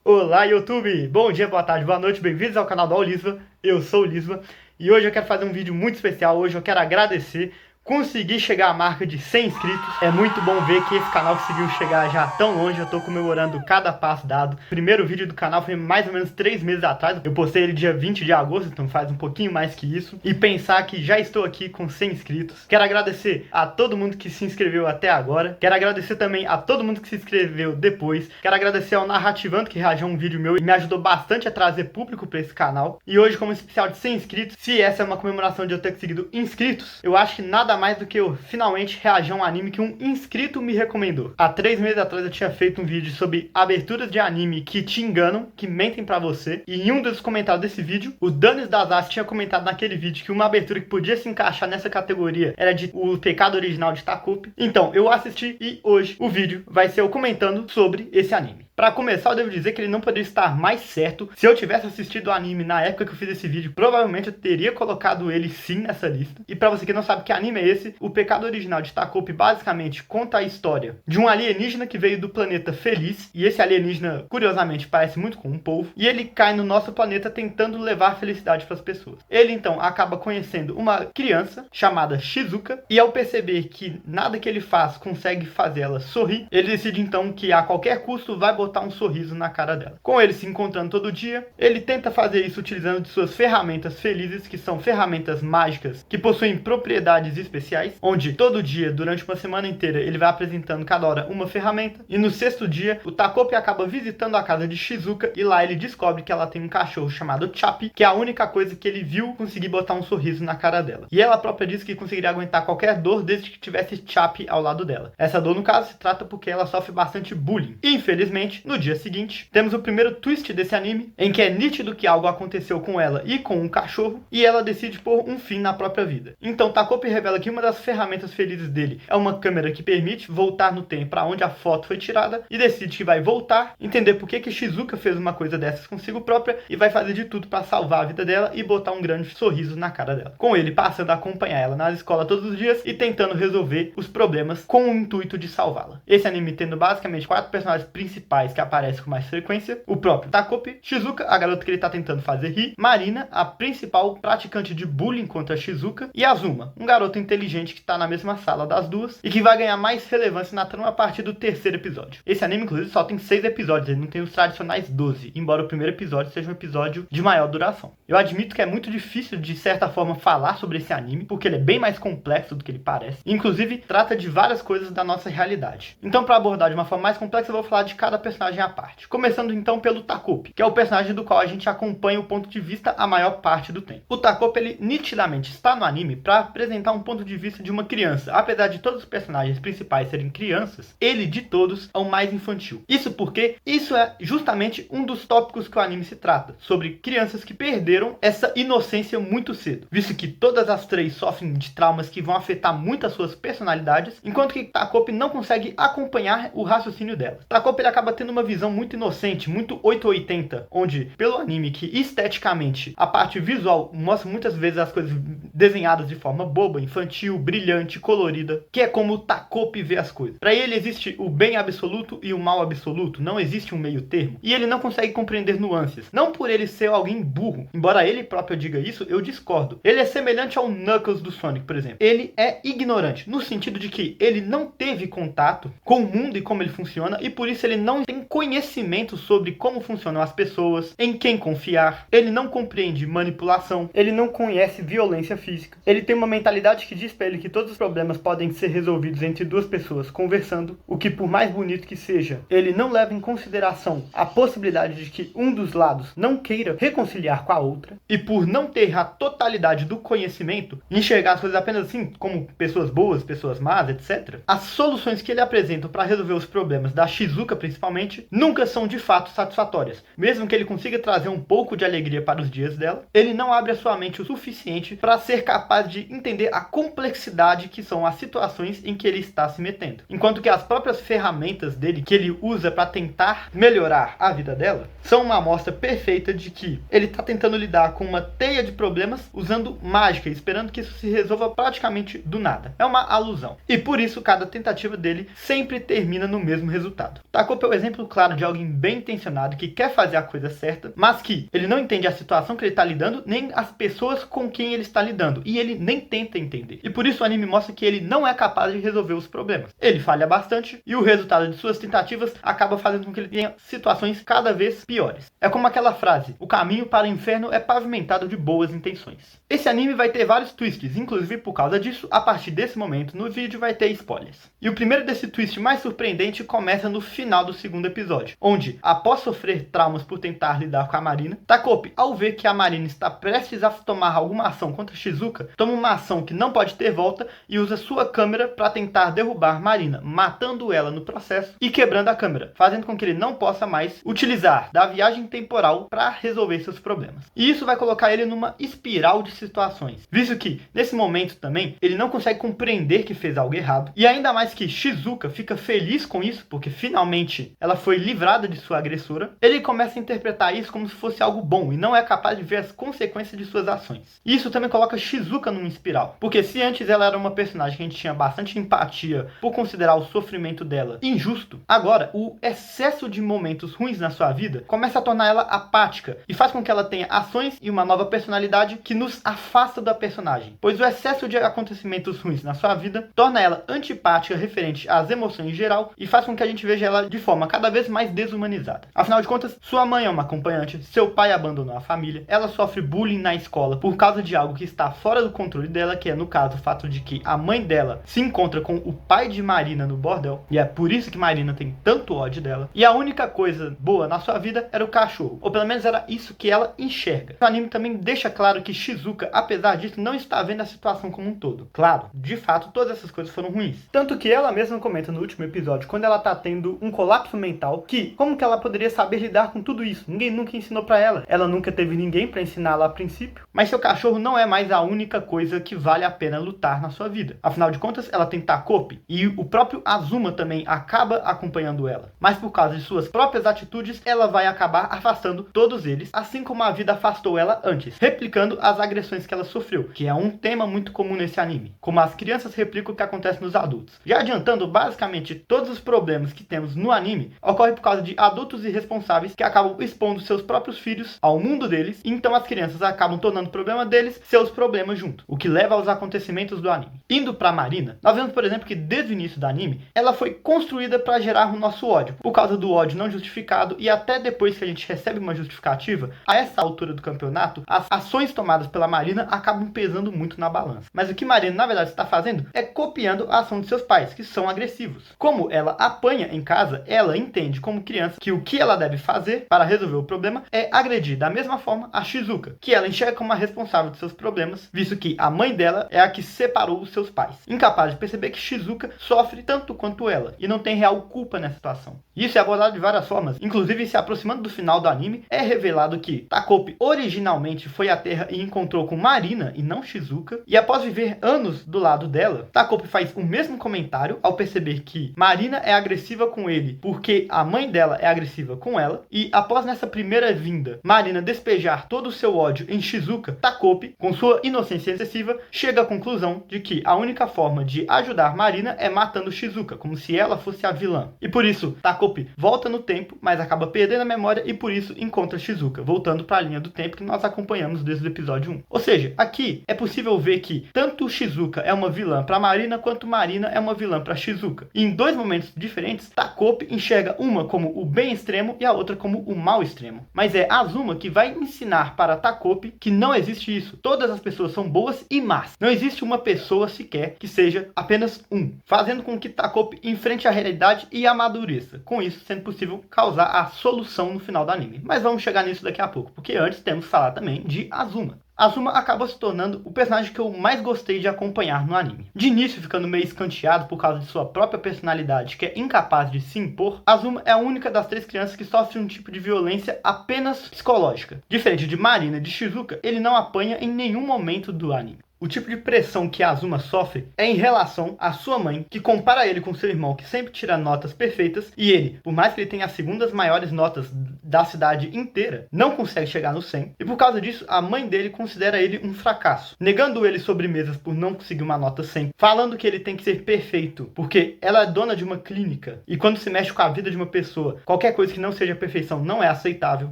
Olá, YouTube! Bom dia, boa tarde, boa noite, bem-vindos ao canal do Lisva. Eu sou o Lisva e hoje eu quero fazer um vídeo muito especial. Hoje eu quero agradecer, consegui chegar à marca de 100 inscritos. É muito bom ver que esse canal conseguiu chegar já tão longe. Eu tô comemorando cada passo dado. O primeiro vídeo do canal foi mais ou menos 3 meses atrás. Eu postei ele dia 20 de agosto, então faz um pouquinho mais que isso. E pensar que já estou aqui com 100 inscritos. Quero agradecer a todo mundo que se inscreveu até agora. Quero agradecer também a todo mundo que se inscreveu depois. Quero agradecer ao Narrativando, que reagiu a um vídeo meu e me ajudou bastante a trazer público para esse canal. E hoje, como especial de 100 inscritos, se essa é uma comemoração de eu ter conseguido inscritos, eu acho que nada mais do que eu finalmente reagir a um anime que um inscrito me recomendou. Há 3 meses atrás eu tinha feito um vídeo sobre aberturas de anime que te enganam, que mentem pra você. E em um dos comentários desse vídeo, o Danis das Artes tinha comentado naquele vídeo que uma abertura que podia se encaixar nessa categoria era de O Pecado Original de Takopi. Então, eu assisti e hoje o vídeo vai ser eu comentando sobre esse anime. Pra começar, eu devo dizer que ele não poderia estar mais certo. Se eu tivesse assistido o anime na época que eu fiz esse vídeo, provavelmente eu teria colocado ele sim nessa lista. E pra você que não sabe que anime é esse, O Pecado Original de Takopi basicamente conta a história de um alienígena que veio do planeta Feliz. E esse alienígena, curiosamente, parece muito com um polvo. E ele cai no nosso planeta tentando levar felicidade pras pessoas. Ele então acaba conhecendo uma criança chamada Shizuka. E ao perceber que nada que ele faz consegue fazer ela sorrir, ele decide então que a qualquer custo vai botar um sorriso na cara dela. Com ele se encontrando todo dia, ele tenta fazer isso utilizando de suas ferramentas felizes, que são ferramentas mágicas que possuem propriedades especiais, onde todo dia, durante uma semana inteira, ele vai apresentando cada hora uma ferramenta, e no 6º dia, o Takopi acaba visitando a casa de Shizuka, e lá ele descobre que ela tem um cachorro chamado Chappie, que é a única coisa que ele viu conseguir botar um sorriso na cara dela. E ela própria disse que conseguiria aguentar qualquer dor desde que tivesse Chappie ao lado dela. Essa dor, no caso, se trata porque ela sofre bastante bullying. E, infelizmente, no dia seguinte, temos o primeiro twist desse anime, em que é nítido que algo aconteceu com ela e com um cachorro, e ela decide pôr um fim na própria vida. Então Takopi revela que uma das ferramentas felizes dele é uma câmera que permite voltar no tempo para onde a foto foi tirada, e decide que vai voltar, entender por que Shizuka fez uma coisa dessas consigo própria, e vai fazer de tudo para salvar a vida dela e botar um grande sorriso na cara dela. Com ele passando a acompanhar ela na escola todos os dias e tentando resolver os problemas com o intuito de salvá-la. Esse anime tendo basicamente 4 personagens principais que aparece com mais frequência: o próprio Takopi, Shizuka, a garota que ele tá tentando fazer rir, Marina, a principal praticante de bullying contra Shizuka, e Azuma, um garoto inteligente que tá na mesma sala das duas e que vai ganhar mais relevância na trama a partir do 3º episódio. Esse anime, inclusive, só tem 6 episódios, ele não tem os tradicionais 12, embora o primeiro episódio seja um episódio de maior duração. Eu admito que é muito difícil, de certa forma, falar sobre esse anime, porque ele é bem mais complexo do que ele parece. Inclusive, trata de várias coisas da nossa realidade. Então, para abordar de uma forma mais complexa, eu vou falar de cada personagem à parte. Começando então pelo Takopi, que é o personagem do qual a gente acompanha o ponto de vista a maior parte do tempo. O Takopi, ele nitidamente está no anime para apresentar um ponto de vista de uma criança. Apesar de todos os personagens principais serem crianças, ele de todos é o mais infantil. Isso porque isso é justamente um dos tópicos que o anime se trata, sobre crianças que perderam essa inocência muito cedo, visto que todas as 3 sofrem de traumas que vão afetar muito as suas personalidades, enquanto que Takopi não consegue acompanhar o raciocínio delas. Takopi, ele acaba tendo uma visão muito inocente, muito 880, onde, pelo anime, que esteticamente a parte visual mostra muitas vezes as coisas desenhadas de forma boba, infantil, brilhante, colorida, que é como o Takopi vê as coisas. Para ele existe o bem absoluto e o mal absoluto, não existe um meio termo, e ele não consegue compreender nuances. Não por ele ser alguém burro, embora ele próprio diga isso, eu discordo. Ele é semelhante ao Knuckles do Sonic, por exemplo. Ele é ignorante, no sentido de que ele não teve contato com o mundo e como ele funciona, e por isso ele não tem conhecimento sobre como funcionam as pessoas, em quem confiar. Ele não compreende manipulação, ele não conhece violência física. Ele tem uma mentalidade que diz pra ele que todos os problemas podem ser resolvidos entre 2 pessoas conversando, o que, por mais bonito que seja, ele não leva em consideração a possibilidade de que um dos lados não queira reconciliar com a outra, e por não ter a totalidade do conhecimento, enxergar as coisas apenas assim, como pessoas boas, pessoas más, etc. As soluções que ele apresenta para resolver os problemas da Shizuka, principalmente, nunca são de fato satisfatórias. Mesmo que ele consiga trazer um pouco de alegria para os dias dela, ele não abre a sua mente o suficiente para ser capaz de entender a complexidade que são as situações em que ele está se metendo. Enquanto que as próprias ferramentas dele, que ele usa para tentar melhorar a vida dela, são uma amostra perfeita de que ele está tentando lidar com uma teia de problemas usando mágica, esperando que isso se resolva praticamente do nada. É uma alusão. E por isso, cada tentativa dele sempre termina no mesmo resultado. Takopi é o exemplo exemplo claro de alguém bem intencionado que quer fazer a coisa certa, mas que ele não entende a situação que ele está lidando, nem as pessoas com quem ele está lidando, e ele nem tenta entender. E por isso o anime mostra que ele não é capaz de resolver os problemas. Ele falha bastante, e o resultado de suas tentativas acaba fazendo com que ele tenha situações cada vez piores. É como aquela frase: o caminho para o inferno é pavimentado de boas intenções. Esse anime vai ter vários twists, inclusive por causa disso, a partir desse momento no vídeo vai ter spoilers. E o primeiro desse twist mais surpreendente começa no final do segundo episódio, onde, após sofrer traumas por tentar lidar com a Marina, Takopi, ao ver que a Marina está prestes a tomar alguma ação contra Shizuka, toma uma ação que não pode ter volta e usa sua câmera para tentar derrubar Marina, matando ela no processo e quebrando a câmera, fazendo com que ele não possa mais utilizar da viagem temporal para resolver seus problemas. E isso vai colocar ele numa espiral de situações, visto que, nesse momento também, ele não consegue compreender que fez algo errado, e ainda mais que Shizuka fica feliz com isso, porque finalmente ela foi livrada de sua agressora, ele começa a interpretar isso como se fosse algo bom, e não é capaz de ver as consequências de suas ações. E isso também coloca Shizuka numa espiral, porque se antes ela era uma personagem que a gente tinha bastante empatia por considerar o sofrimento dela injusto, agora o excesso de momentos ruins na sua vida começa a tornar ela apática, e faz com que ela tenha ações e uma nova personalidade que nos afasta da personagem, pois o excesso de acontecimentos ruins na sua vida torna ela antipática referente às emoções em geral e faz com que a gente veja ela de forma cada vez mais desumanizada. Afinal de contas, sua mãe é uma acompanhante, seu pai abandonou a família, ela sofre bullying na escola por causa de algo que está fora do controle dela, que é no caso o fato de que a mãe dela se encontra com o pai de Marina no bordel, e é por isso que Marina tem tanto ódio dela, e a única coisa boa na sua vida era o cachorro, ou pelo menos era isso que ela enxerga. O anime também deixa claro que Shizuka, apesar disso, não está vendo a situação como um todo. Claro, de fato, todas essas coisas foram ruins. Tanto que ela mesma comenta no último episódio, quando ela tá tendo um colapso mental, que como que ela poderia saber lidar com tudo isso? Ninguém nunca ensinou pra ela. Ela nunca teve ninguém pra ensiná-la a princípio. Mas seu cachorro não é mais a única coisa que vale a pena lutar na sua vida. Afinal de contas, ela tem Takopi, e o próprio Azuma também acaba acompanhando ela. Mas por causa de suas próprias atitudes, ela vai acabar afastando todos eles, assim como a vida afastou ela antes, replicando as agressões que ela sofreu, que é um tema muito comum nesse anime, como as crianças replicam o que acontece nos adultos. Já adiantando, basicamente todos os problemas que temos no anime ocorrem por causa de adultos irresponsáveis que acabam expondo seus próprios filhos ao mundo deles, e então as crianças acabam tornando o problema deles seus problemas junto, o que leva aos acontecimentos do anime. Indo pra Marina, nós vemos, por exemplo, que desde o início do anime, ela foi construída para gerar o nosso ódio, por causa do ódio não justificado, e até depois que a gente recebe uma justificativa, a essa altura do campeonato, as ações tomadas pela Marina acabam pesando muito na balança. Mas o que Marina, na verdade, está fazendo é copiando a ação de seus pais, que são agressivos. Como ela apanha em casa, ela entende como criança que o que ela deve fazer para resolver o problema é agredir da mesma forma a Shizuka, que ela enxerga como a responsável de seus problemas, visto que a mãe dela é a que separou os seus pais. Incapaz de perceber que Shizuka sofre tanto quanto ela, e não tem real culpa nessa situação. Isso é abordado de várias formas, inclusive se aproximando do final do anime, é revelado que Takopi originalmente foi à Terra e encontrou com Marina e não Shizuka, e após viver anos do lado dela, Takopi faz o mesmo comentário ao perceber que Marina é agressiva com ele porque a mãe dela é agressiva com ela, e após nessa primeira vinda, Marina despejar todo o seu ódio em Shizuka, Takopi, com sua inocência excessiva, chega à conclusão de que a única forma de ajudar Marina é matando Shizuka, como se ela fosse a vilã. E por isso, Takopi volta no tempo, mas acaba perdendo a memória e por isso encontra Shizuka, voltando para a linha do tempo que nós acompanhamos desde o episódio 1. Ou seja, aqui é possível ver que tanto Shizuka é uma vilã para Marina, quanto Marina é uma vilã para Shizuka. E em dois momentos diferentes, Takopi enxerga uma como o bem extremo e a outra como o mal extremo. Mas é Azuma que vai ensinar para Takopi que não existe isso. Todas as pessoas são boas e más. Não existe uma pessoa sequer que seja apenas um, fazendo com que Takopi enfrente a realidade e amadureça, com isso sendo possível causar a solução no final do anime. Mas vamos chegar nisso daqui a pouco, porque antes temos que falar também de Azuma. Azuma acaba se tornando o personagem que eu mais gostei de acompanhar no anime. De início ficando meio escanteado por causa de sua própria personalidade, que é incapaz de se impor, Azuma é a única das três crianças que sofre um tipo de violência apenas psicológica. Diferente de Marina e de Shizuka, ele não apanha em nenhum momento do anime. O tipo de pressão que a Azuma sofre é em relação à sua mãe, que compara ele com seu irmão, que sempre tira notas perfeitas, e ele, por mais que ele tenha as segundas maiores notas da cidade inteira, não consegue chegar no 100, e por causa disso, a mãe dele considera ele um fracasso, negando ele sobremesas por não conseguir uma nota 100, falando que ele tem que ser perfeito, porque ela é dona de uma clínica, e quando se mexe com a vida de uma pessoa, qualquer coisa que não seja perfeição não é aceitável,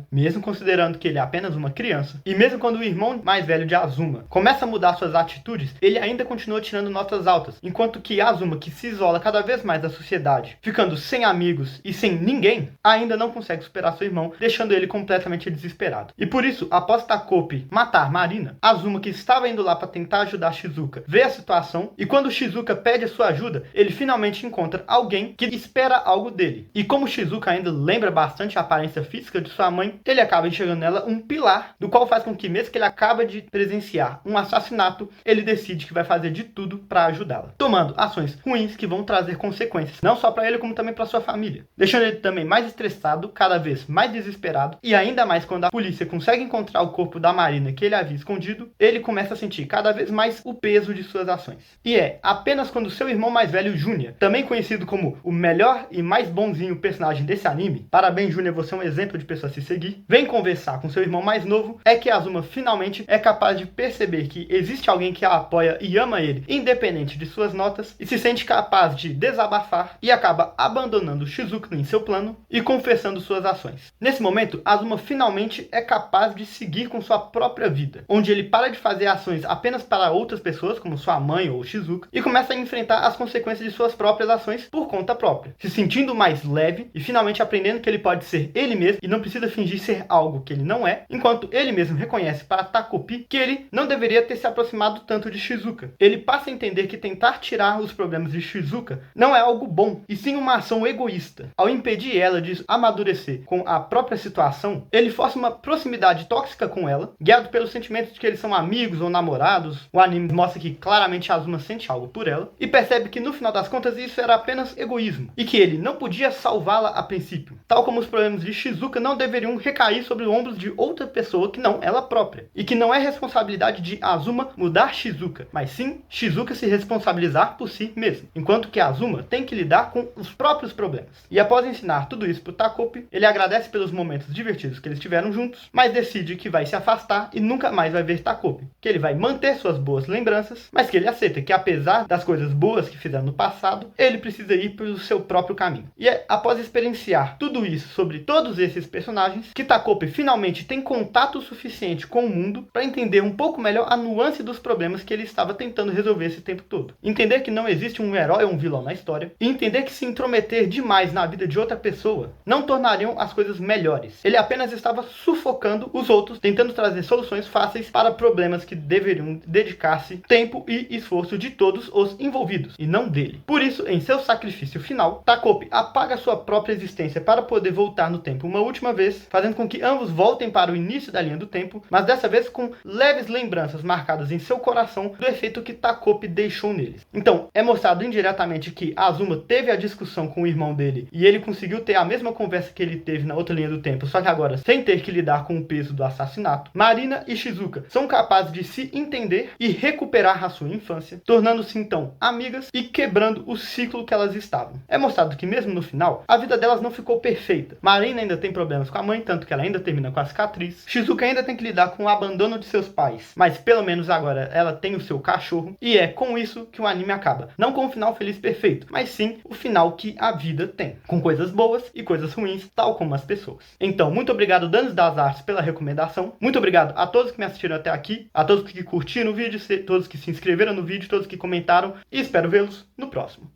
mesmo considerando que ele é apenas uma criança, e mesmo quando o irmão mais velho de Azuma começa a mudar suas atitudes, ele ainda continua tirando notas altas, enquanto que Azuma, que se isola cada vez mais da sociedade, ficando sem amigos e sem ninguém, ainda não consegue superar seu irmão, deixando ele completamente desesperado. E por isso, após Takopi matar Marina, Azuma, que estava indo lá para tentar ajudar Shizuka, vê a situação, e quando Shizuka pede a sua ajuda, ele finalmente encontra alguém que espera algo dele. E como Shizuka ainda lembra bastante a aparência física de sua mãe, ele acaba enxergando nela um pilar, do qual faz com que, mesmo que ele acaba de presenciar um assassinato, ele decide que vai fazer de tudo para ajudá-la, tomando ações ruins que vão trazer consequências, não só para ele, como também para sua família, deixando ele também mais estressado, cada vez mais desesperado, e ainda mais quando a polícia consegue encontrar o corpo da Marina que ele havia escondido, ele começa a sentir cada vez mais o peso de suas ações. E é apenas quando seu irmão mais velho, Júnior, também conhecido como o melhor e mais bonzinho personagem desse anime, parabéns Júnior, você é um exemplo de pessoa a se seguir, vem conversar com seu irmão mais novo, é que Azuma finalmente é capaz de perceber que existe alguém que a apoia e ama ele, independente de suas notas, e se sente capaz de desabafar e acaba abandonando Shizuka em seu plano e confessando suas ações. Nesse momento, Azuma finalmente é capaz de seguir com sua própria vida, onde ele para de fazer ações apenas para outras pessoas, como sua mãe ou Shizuka, e começa a enfrentar as consequências de suas próprias ações por conta própria, se sentindo mais leve e finalmente aprendendo que ele pode ser ele mesmo e não precisa fingir ser algo que ele não é, enquanto ele mesmo reconhece para Takopi que ele não deveria ter se aproximado tanto de Shizuka. Ele passa a entender que tentar tirar os problemas de Shizuka não é algo bom, e sim uma ação egoísta. Ao impedir ela de amadurecer com a própria situação, ele força uma proximidade tóxica com ela, guiado pelos sentimentos de que eles são amigos ou namorados. O anime mostra que claramente Azuma sente algo por ela, e percebe que no final das contas isso era apenas egoísmo, e que ele não podia salvá-la a princípio, tal como os problemas de Shizuka não deveriam recair sobre os ombros de outra pessoa que não ela própria, e que não é responsabilidade de Azuma mudar Shizuka, mas sim Shizuka se responsabilizar por si mesmo, enquanto que Azuma tem que lidar com os próprios problemas. E após ensinar tudo isso pro Takopi, ele agradece pelos momentos divertidos que eles tiveram juntos, mas decide que vai se afastar e nunca mais vai ver Takopi, que ele vai manter suas boas lembranças, mas que ele aceita que apesar das coisas boas que fizeram no passado, ele precisa ir pelo seu próprio caminho. E é após experienciar tudo isso sobre todos esses personagens que Takopi finalmente tem contato suficiente com o mundo para entender um pouco melhor a nuance dos problemas que ele estava tentando resolver esse tempo todo. Entender que não existe um herói ou um vilão na história, e entender que se intrometer demais na vida de outra pessoa não tornariam as coisas melhores. Ele apenas estava sufocando os outros, tentando trazer soluções fáceis para problemas que deveriam dedicar-se tempo e esforço de todos os envolvidos, e não dele. Por isso, em seu sacrifício final, Takopi apaga sua própria existência para poder voltar no tempo uma última vez, fazendo com que ambos voltem para o início da linha do tempo, mas dessa vez com leves lembranças marcadas em seu coração do efeito que Takopi deixou neles. Então, é mostrado indiretamente que Azuma teve a discussão com o irmão dele e ele conseguiu ter a mesma conversa que ele teve na outra linha do tempo, só que agora sem ter que lidar com o peso do assassinato. Marina e Shizuka são capazes de se entender e recuperar a sua infância, tornando-se então amigas e quebrando o ciclo que elas estavam. É mostrado que mesmo no final, a vida delas não ficou perfeita. Marina ainda tem problemas com a mãe, tanto que ela ainda termina com a cicatriz. Shizuka ainda tem que lidar com o abandono de seus pais, mas pelo menos agora ela tem o seu cachorro, e é com isso que o anime acaba. Não com um final feliz perfeito, mas sim o final que a vida tem, com coisas boas e coisas ruins, tal como as pessoas. Então, muito obrigado Danos das Artes pela recomendação, muito obrigado a todos que me assistiram até aqui, a todos que curtiram o vídeo, todos que se inscreveram no vídeo, todos que comentaram, e espero vê-los no próximo.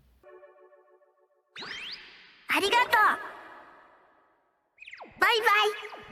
Arigatou! Bye bye!